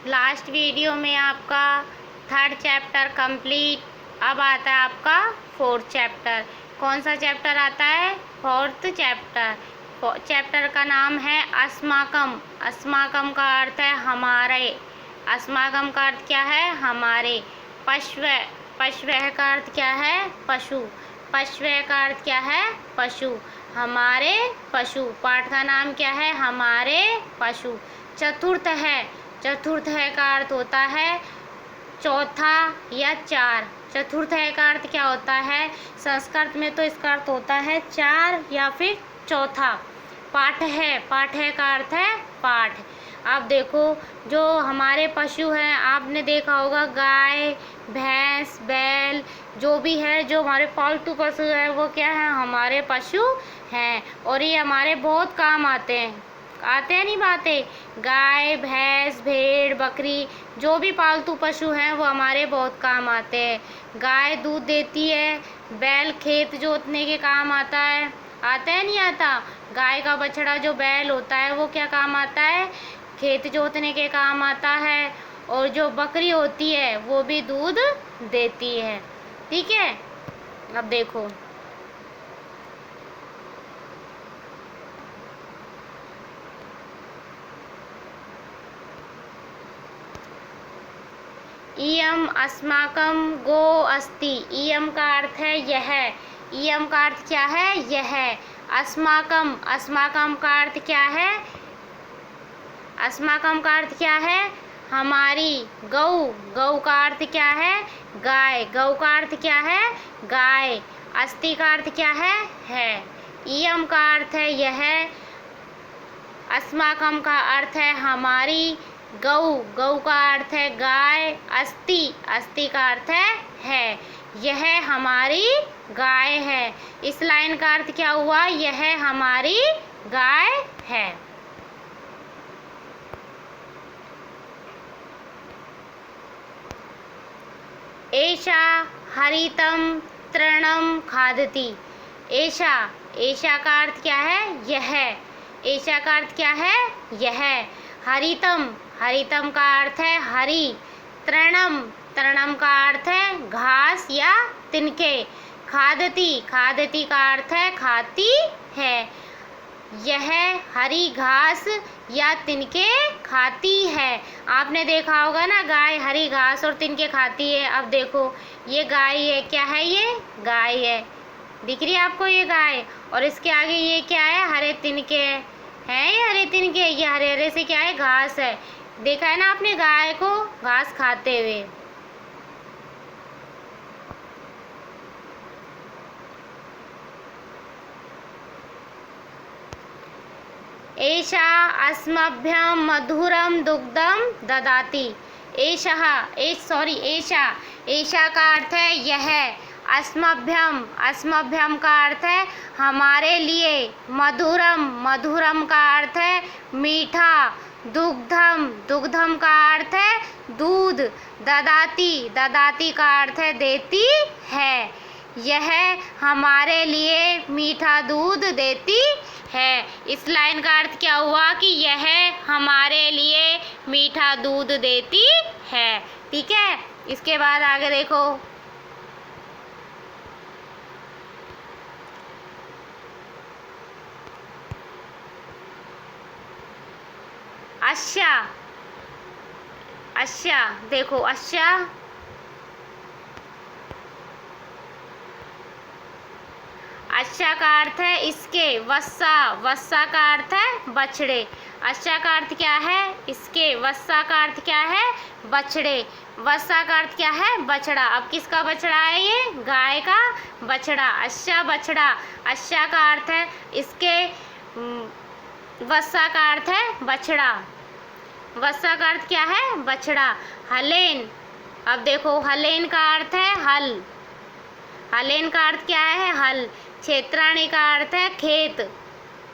Last video में आपका 3rd chapter complete. अब आता है आपका 4th चैप्टर। कौन सा चैप्टर आता है? 4th chapter. चैप्टर का नाम है अस्माकम। अस्माकम का अर्थ है हमारे। अस्माकम का अर्थ क्या है? हमारे। पश्व, पश्व का अर्थ क्या है? पशु। पश्व का अर्थ क्या है? पशु। हमारे पशु। पाठ का नाम क्या है? हमारे पशु। चतुर्थ है। चतुर्थ है का अर्थ होता है चौथा या चार। चतुर्थ है का अर्थ क्या होता है? संस्कृत में तो इसका अर्थ होता है चार या फिर चौथा। पाठ है। पाठ है का अर्थ है पाठ। अब देखो, जो हमारे पशु हैं, आपने देखा होगा गाय, भैंस, बैल, जो भी है, जो हमारे पालतू पशु है, वो क्या है? हमारे पशु हैं। और ये हमारे बहुत काम आते हैं। आते हैं नहीं बातें? गाय, भैंस, भेड़, बकरी, जो भी पालतू पशु हैं वो हमारे बहुत काम आते हैं। गाय दूध देती है, बैल खेत जोतने के काम आता है। आता है नहीं आता? गाय का बछड़ा जो बैल होता है वो क्या काम आता है? खेत जोतने के काम आता है। और जो बकरी होती है वो भी दूध देती है। ठीक है, अब देखो, इयम अस्माकं गो अस्ति। इयम का अर्थ है यह। इयम का अर्थ क्या है? यह। अस्माकं, अस्माकं का अर्थ क्या है? अस्माकं का अर्थ क्या है? हमारी। गौ, गौ का अर्थ क्या है? गाय। गौ का अर्थ क्या है? गाय। अस्ति का अर्थ क्या है। इयम का अर्थ है यह। अस्माकं का अर्थ है हमारी। गौ, गौ का अर्थ है गाय। अस्ति, अस्ति का अर्थ है। यह हमारी गाय है। इस लाइन का अर्थ क्या हुआ? यह हमारी गाय है। एषा हरितं तृणं खादति। एषा, एषा का अर्थ क्या है? यह। एषा का अर्थ क्या है? यह। हरितम, हरितम का अर्थ है हरी। तृणम, तृणम का अर्थ है घास या तिनके। खादती, खादती का अर्थ है खाती है। यह हरी घास या तिनके खाती है। आपने देखा होगा ना, गाय हरी घास और तिनके खाती है। अब देखो, ये गाय है। क्या है? ये गाय है। दिख रही है आपको ये गाय? और इसके आगे ये क्या है? हरे तिनके हैं। ये हरे तिनके, ये हरे हरे से क्या है? घास है। देखा है ना आपने गाय को घास खाते हुए? एषा अस्मभ्यं मधुरं दुग्धं ददाति। एषः, एषा, एषा का अर्थ है यह। अस्मभ्यम, अस्मभ्यम का अर्थ है हमारे लिए। मधुरम, मधुरम का अर्थ है मीठा। दुग्धम, दुग्धम का अर्थ है दूध। ददाती, ददाती का अर्थ है देती है। यह हमारे लिए मीठा दूध देती है। इस लाइन का अर्थ क्या हुआ? कि यह हमारे लिए मीठा दूध देती है। ठीक है, इसके बाद आगे देखो, अश्या। अश्या, देखो अश्या, अश्या का अर्थ है इसके। वस्सा, वस्सा का अर्थ है बछड़े। अश्या का अर्थ क्या है? इसके। वस्सा का अर्थ क्या है? बछड़े। वस्सा का अर्थ क्या है? बछड़ा। अब किसका बछड़ा है? ये गाय का बछड़ा। अश्या, बछड़ा। अश्या का अर्थ है इसके। वस्सा का अर्थ है बछड़ा। वस्सा का अर्थ क्या है? बछड़ा। हलेन, अब देखो, हलेन का अर्थ है हल। हलेन का अर्थ क्या है? हल। क्षेत्राणी का अर्थ है खेत।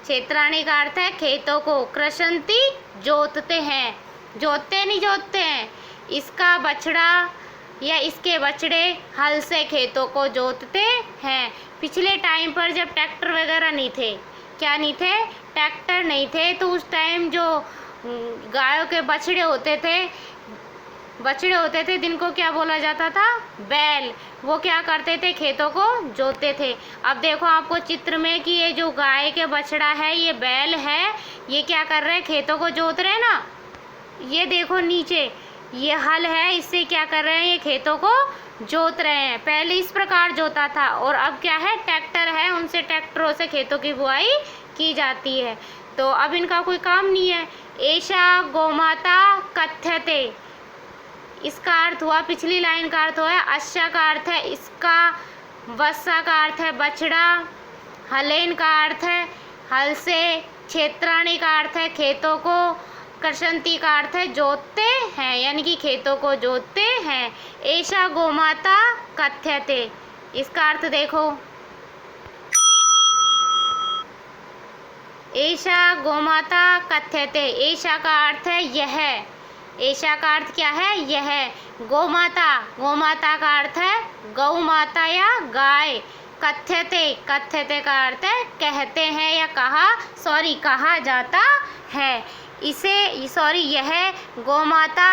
क्षेत्राणी का अर्थ है खेतों को। कृषंती, जोतते हैं। जोतते नहीं, जोतते हैं। इसका बछड़ा या इसके बछड़े हल से खेतों को जोतते हैं। पिछले टाइम पर जब ट्रैक्टर वगैरह नहीं थे, क्या नहीं थे? ट्रैक्टर नहीं थे, तो उस टाइम जो गायों के बछड़े होते थे जिनको क्या बोला जाता था, बैल। वो क्या करते थे, खेतों को जोतते थे। अब देखो आपको चित्र में कि ये जो गाय के बछड़ा है, ये बैल है, ये क्या कर रहे हैं, खेतों को जोत रहे हैं ना। ये देखो नीचे ये हल है, इससे क्या कर रहे हैं, ये खेतों को जोत रहे हैं। पहले इस प्रकार जोता था और अब क्या है, ट्रैक्टर है, उनसे ट्रैक्टरों से खेतों की बुआई की जाती है। तो अब इनका कोई काम नहीं है। एषा गोमाता कथ्यते, इसका अर्थ हुआ, पिछली लाइन का अर्थ हुआ अश्या का अर्थ है इसका, वत्सा का अर्थ है बछड़ा, हलेन का अर्थ है हल से, क्षेत्राणी का अर्थ है खेतों को, कृषंती का अर्थ है जोतते हैं, यानी कि खेतों को जोतते हैं। एषा गोमाता कथ्यते, इसका अर्थ देखो, एषा गोमाता कथ्यते, एषा का अर्थ है यह, एषा का अर्थ क्या है, यह। गोमाता, गोमाता का अर्थ है गौ माता या गाय। कथ्यते, कथ्यते का अर्थ है कहते हैं या कहा जाता है। यह गोमाता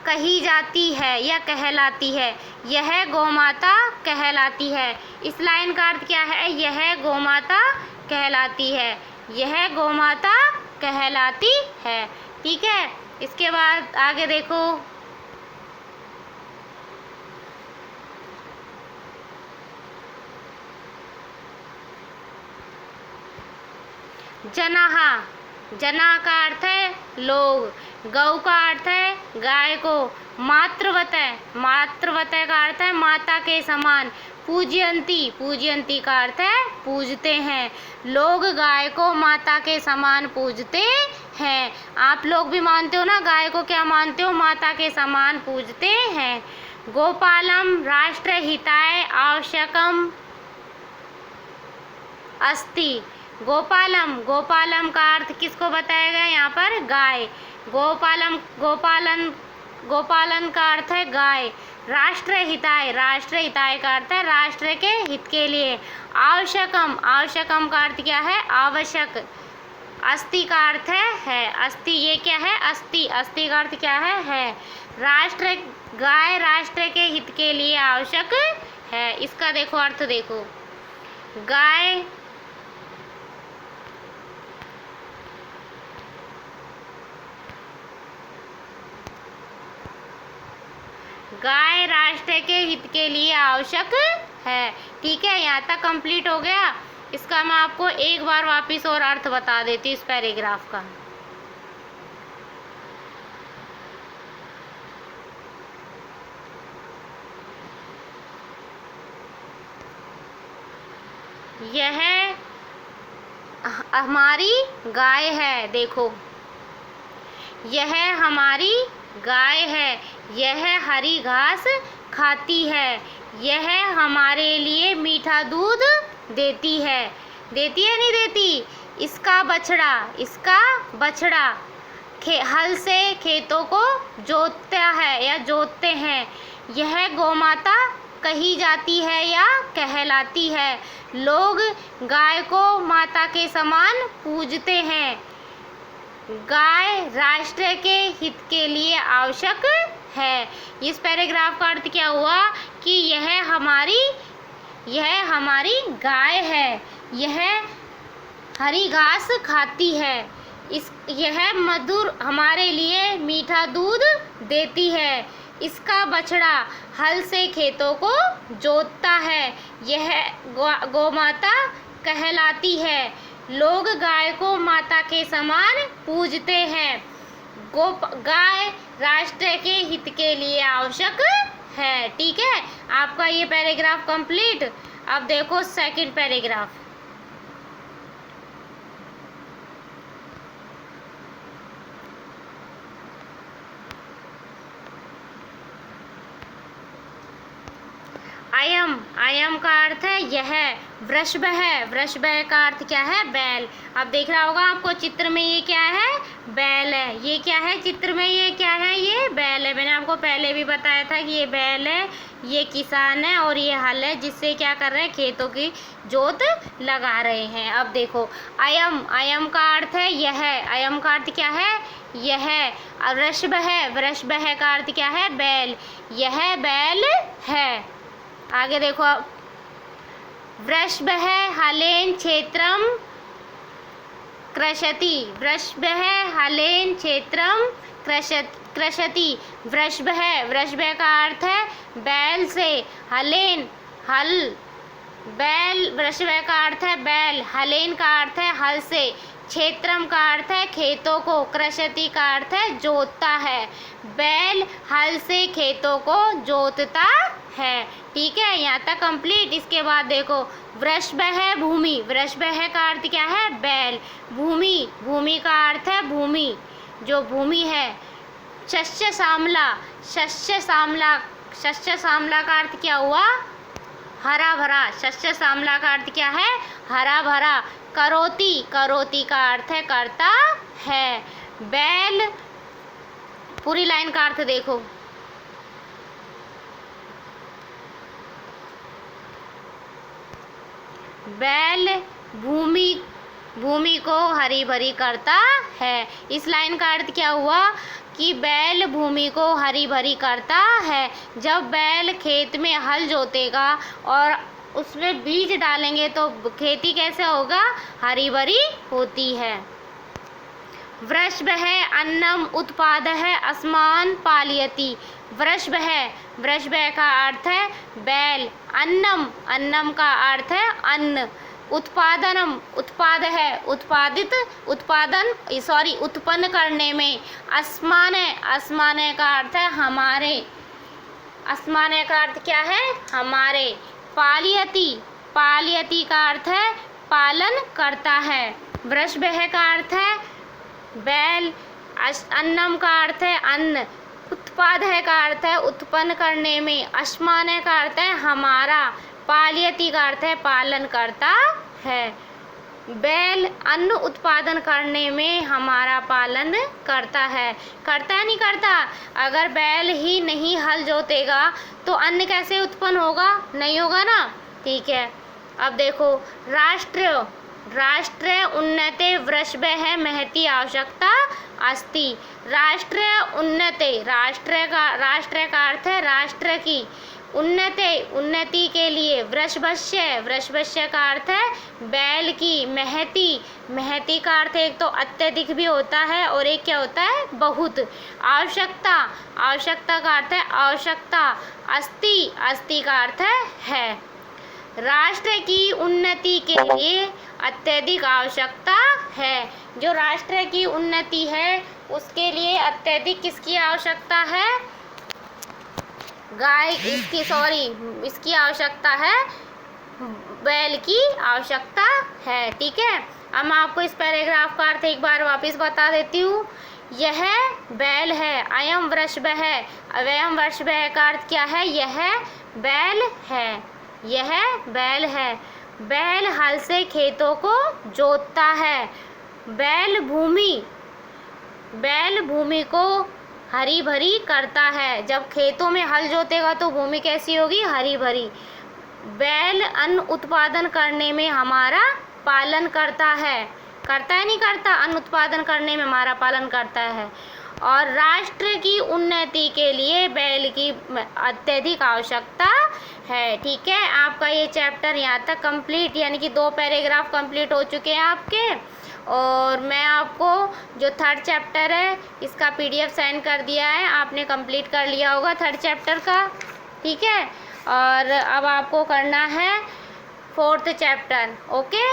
कही जाती है या कहलाती है, यह गोमाता कहलाती है। इस लाइन का अर्थ क्या है, यह गोमाता कहलाती है, यह गोमाता कहलाती है। ठीक है, इसके बाद आगे देखो, जनाहा, जना का अर्थ है लोग, गौ का अर्थ है गाय को, मातृवतय, मातृवतय का अर्थ है माता के समान, पूजयंती, पूजयंती का अर्थ है पूजते हैं। लोग गाय को माता के समान पूजते हैं। आप लोग भी मानते हो ना, गाय को क्या मानते हो, माता के समान पूजते हैं। गोपालम राष्ट्रहिताय आवश्यकम अस्ति, गोपालम, गोपालम का अर्थ किसको बताया गया यहाँ पर, गाय। गोपालन का अर्थ है गाय। राष्ट्रहिताय, राष्ट्रहिताय का अर्थ है राष्ट्र के हित के लिए। आवश्यकम, आवश्यकम का अर्थ क्या है, आवश्यक। अस्ति का अर्थ है अस्ति, ये क्या है, अस्ति, अस्ति का अर्थ क्या है। राष्ट्र, गाय राष्ट्र के हित के लिए आवश्यक है। इसका देखो अर्थ देखो, गाय गाय राष्ट्र के हित के लिए आवश्यक है। ठीक है, यहाँ तक कंप्लीट हो गया। इसका मैं आपको एक बार वापस और अर्थ बता देती हूँ इस पैराग्राफ का। यह हमारी गाय है, देखो यह हमारी गाय है, यह हरी घास खाती है, यह हमारे लिए मीठा दूध देती है। देती है नहीं देती। इसका बछड़ा हल से खेतों को जोतता है या जोतते हैं। यह गौमाता कही जाती है या कहलाती है। लोग गाय को माता के समान पूजते हैं। गाय राष्ट्र के हित के लिए आवश्यक है। इस पैराग्राफ का अर्थ क्या हुआ कि यह हमारी गाय है, यह हरी घास खाती है, यह मधुर हमारे लिए मीठा दूध देती है। इसका बछड़ा हल से खेतों को जोतता है, यह गौमाता कहलाती है। लोग गाय को माता के समान पूजते हैं। गाय राष्ट्र के हित के लिए आवश्यक है। ठीक है, आपका ये पैराग्राफ कंप्लीट। अब देखो सेकंड पैराग्राफ। अयम का अर्थ है यह। वृषभः, वृषभः का अर्थ क्या है, बैल। अब देख रहा होगा आपको चित्र में, ये क्या है, बैल है। ये क्या है चित्र में, ये क्या है, ये बैल है। मैंने आपको पहले भी बताया था कि ये बैल है, ये किसान है और ये हल है जिससे क्या कर रहे हैं, खेतों की जोत लगा रहे हैं। अब देखो अयम, अयम का अर्थ है यह, अयम का अर्थ क्या है, यह। वृषभ है, वृषभ का अर्थ क्या है, बैल, यह बैल है। आगे देखो अब वृषभ हलेन क्षेत्रम कृषति, वृषभ हलेन क्षेत्रम कृषति। वृषभ है, वृषभ का अर्थ है बैल से, हलेन हल, बैल, वृषभ का अर्थ है बैल, हलेन का अर्थ है हल से, क्षेत्रम का अर्थ है खेतों को, कृषति का अर्थ है जोतता है। बैल हल से खेतों को जोतता है। ठीक है, यहाँ तक कंप्लीट। इसके बाद देखो वृषभ है भूमि, वृषभ का अर्थ क्या है, बैल, भूमि, भूमि का अर्थ है भूमि, जो भूमि है। शस्य श्यामला, शस्य श्यामला, शस्य श्यामला का अर्थ क्या हुआ, हरा भरा, शस्य श्यामला का अर्थ क्या है, हरा भरा। करोति, करोति का अर्थ है करता है। बैल, पूरी लाइन का अर्थ देखो, बैल भूमि, भूमि को हरी भरी करता है। इस लाइन का अर्थ क्या हुआ कि बैल भूमि को हरी भरी करता है। जब बैल खेत में हल जोतेगा और उसमें बीज डालेंगे तो खेती कैसे होगा, हरी भरी होती है। वृषभ है अन्नम उत्पाद है अस्मान पालयति, वृषभ है, वृषभ का अर्थ है बैल, अन्नम, अन्नम का अर्थ है अन्न, उत्पादनम, उत्पाद है उत्पादित, उत्पादन सॉरी उत्पन्न करने में। अस्मान है, अस्मान का अर्थ है हमारे, अस्मान का अर्थ क्या है, हमारे। पालयति, पालयति का अर्थ है पालन करता है। वृषभ का अर्थ है बैल, अन्नम का अर्थ है अन्न, उत्पाद है का अर्थ है उत्पन्न करने में, अस्मान का अर्थ है हमारा, पालयति का अर्थ है पालन करता है। बैल अन्न उत्पादन करने में हमारा पालन करता है। करता है नहीं करता, अगर बैल ही नहीं हल जोतेगा तो अन्न कैसे उत्पन्न होगा, नहीं होगा ना। ठीक है, अब देखो राष्ट्र, राष्ट्र उन्नते वृषभ है महती आवश्यकता अस्ति। राष्ट्र उन्नति, राष्ट्र का अर्थ है राष्ट्र की, उन्नति, उन्नति के लिए। वृषभस्य, वृषभस्य का अर्थ है बैल की। महती, महती का अर्थ एक तो अत्यधिक भी होता है और एक क्या होता है, बहुत। आवश्यकता, आवश्यकता का अर्थ है आवश्यकता। अस्ति, अस्ति का अर्थ है। राष्ट्र की उन्नति के लिए अत्यधिक आवश्यकता है। जो राष्ट्र की उन्नति है उसके लिए अत्यधिक किसकी आवश्यकता है, गाय इसकी, सॉरी इसकी आवश्यकता है, बैल की आवश्यकता है। ठीक है, अब मैं आपको इस पैराग्राफ का अर्थ एक बार वापस बता देती हूँ। यह बैल है, अयम वृषभ है, अवयम वृषभ का अर्थ क्या है, यह बैल है, यह बैल है। बैल हल से खेतों को जोतता है। बैल भूमि, बैल भूमि को हरी भरी करता है। जब खेतों में हल जोतेगा तो भूमि कैसी होगी, हरी भरी। बैल अन्न उत्पादन करने में हमारा पालन करता है। करता है नहीं करता, अन्न उत्पादन करने में हमारा पालन करता है। और राष्ट्र की उन्नति के लिए बैल की अत्यधिक आवश्यकता है। ठीक है, आपका ये चैप्टर यहाँ तक कंप्लीट, यानी कि 2 पैराग्राफ कंप्लीट हो चुके हैं आपके। और मैं आपको जो 3rd चैप्टर है इसका PDF सेंड कर दिया है, आपने कंप्लीट कर लिया होगा 3rd चैप्टर का। ठीक है, और अब आपको करना है 4th चैप्टर। ओके।